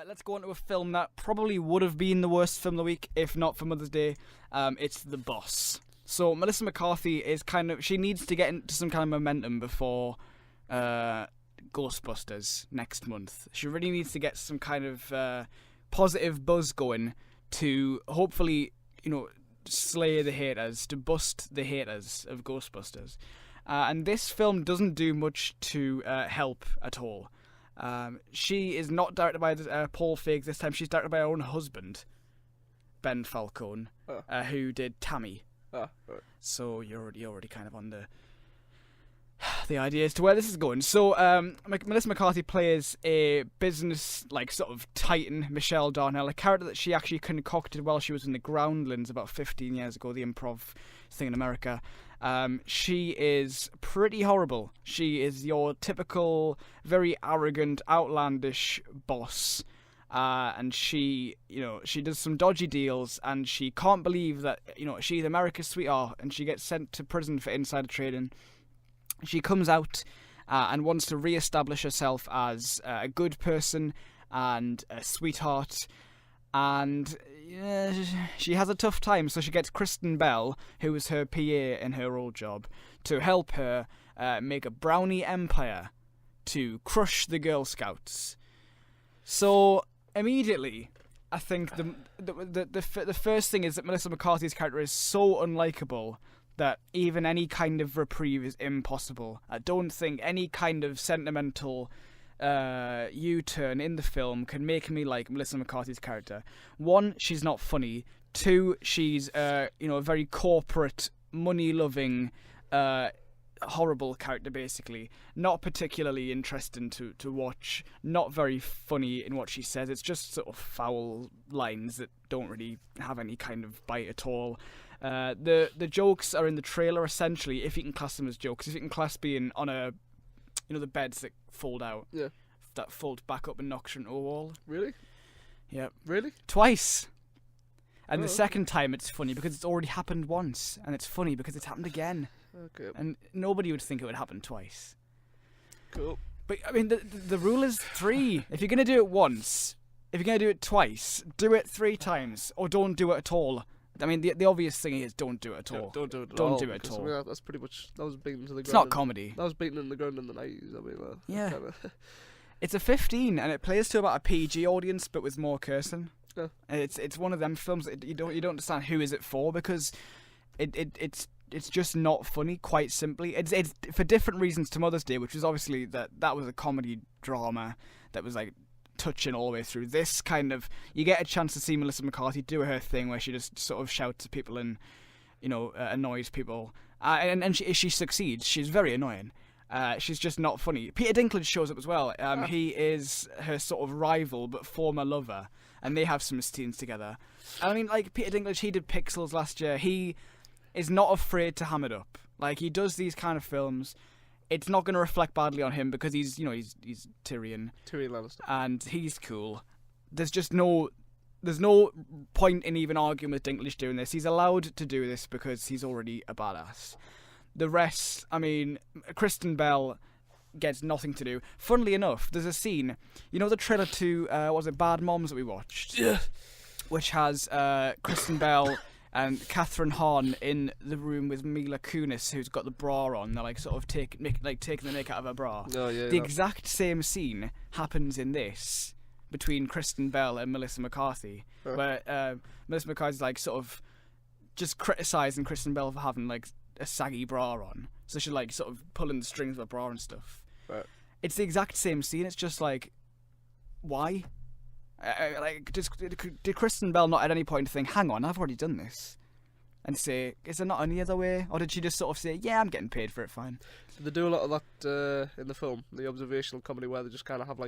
let's go on to a film that probably would have been the worst film of the week if not for Mother's Day. It's The Boss. So Melissa McCarthy is she needs to get into some kind of momentum before Ghostbusters next month. She really needs to get some kind of positive buzz going to hopefully, slay the haters, to bust the haters of Ghostbusters. And this film doesn't do much to help at all. She is not directed by Paul Feig this time. She's directed by her own husband, Ben Falcone, who did Tammy. Right. So you're already kind of on the idea as to where this is going. So Melissa McCarthy plays a business sort of titan, Michelle Darnell, a character that she actually concocted while she was in the Groundlings about 15 years ago, the improv thing in America. She is pretty horrible. She is your typical, very arrogant, outlandish boss. And she does some dodgy deals, and she can't believe that, she's America's sweetheart, and she gets sent to prison for insider trading. She comes out and wants to re-establish herself as a good person and a sweetheart, and she has a tough time, so she gets Kristen Bell, who was her PA in her old job, to help her make a brownie empire to crush the Girl Scouts. So immediately, I think the first thing is that Melissa McCarthy's character is so unlikable that even any kind of reprieve is impossible. I don't think any kind of sentimental U-turn in the film can make me like Melissa McCarthy's character. One, she's not funny. Two, she's a very corporate, money-loving, horrible character, basically. Not particularly interesting to watch. Not very funny in what she says. It's just sort of foul lines that don't really have any kind of bite at all. The jokes are in the trailer, essentially, if you can class them as jokes. If you can class being on the beds that fold out. Yeah. That fold back up and knocks you into a wall. Really? Yeah. Really? Twice. And the second time it's funny because it's already happened once, and it's funny because it's happened again. Okay. And nobody would think it would happen twice. Cool. But, I mean, the rule is 3. If you're going to do it once, if you're going to do it twice, do it 3 times, or don't do it at all. I mean, the obvious thing is don't do it at all. Don't do it at all. all. Don't do it at all. I mean, that's pretty much, that was beaten to the ground. It's not comedy. That was beaten in the ground in the 90s. I mean, yeah. Kinda. It's a 15, and it plays to about a PG audience, but with more cursing. Yeah. It's one of them films that you don't understand who is it for, because it's just not funny. Quite simply, it's for different reasons to Mother's Day, which was obviously that was a comedy drama that was touching all the way through. This kind of, you get a chance to see Melissa McCarthy do her thing where she just sort of shouts at people and annoys people, and she succeeds. She's very annoying. She's just not funny. Peter Dinklage shows up as well. He is her sort of rival but former lover, and they have some scenes together. I mean, Peter Dinklage, he did Pixels last year. He is not afraid to ham it up. He does these kind of films. It's not going to reflect badly on him because he's Tyrion. Tyrion Lannister. And he's cool. There's no point in even arguing with Dinklage doing this. He's allowed to do this because he's already a badass. The rest, I mean, Kristen Bell gets nothing to do. Funnily enough, there's a scene, the trailer to, was it Bad Moms that we watched? Yeah. Which has Kristen Bell and Catherine Hahn in the room with Mila Kunis, who's got the bra on. They're sort of taking the make out of her bra. Oh, yeah, the exact same scene happens in this between Kristen Bell and Melissa McCarthy, where Melissa McCarthy's sort of just criticising Kristen Bell for having a saggy bra on. So she's sort of pulling the strings of her bra and stuff. Right. It's the exact same scene. It's just why? Did Kristen Bell not at any point think, hang on, I've already done this? And say, is there not any other way? Or did she just sort of say, yeah, I'm getting paid for it, fine? Did they do a lot of that in the film, the observational comedy, where they just kind of have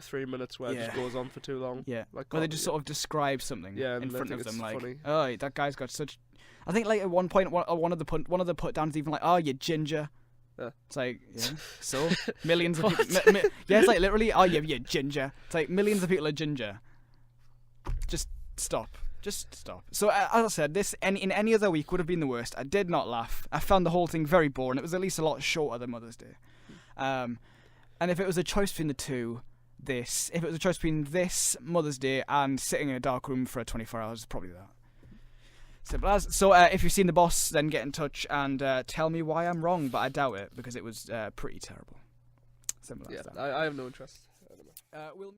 3 minutes where it just goes on for too long? Yeah. Where they just sort of describe something in front of them, funny. Oh, that guy's got such... I think at one point, one of the put downs even oh, you ginger. Yeah. It's yeah. So millions of people. Yeah, it's literally, oh, you ginger. It's millions of people are ginger. Just stop. So as I said, this in any other week would have been the worst. I did not laugh. I found the whole thing very boring. It was at least a lot shorter than Mother's Day. And if it was a choice between the two, this. If it was a choice between this, Mother's Day, and sitting in a dark room for 24 hours, probably that. Simple as. So if you've seen The Boss, then get in touch and tell me why I'm wrong, but I doubt it because it was pretty terrible. Simple as that. I have no interest. We'll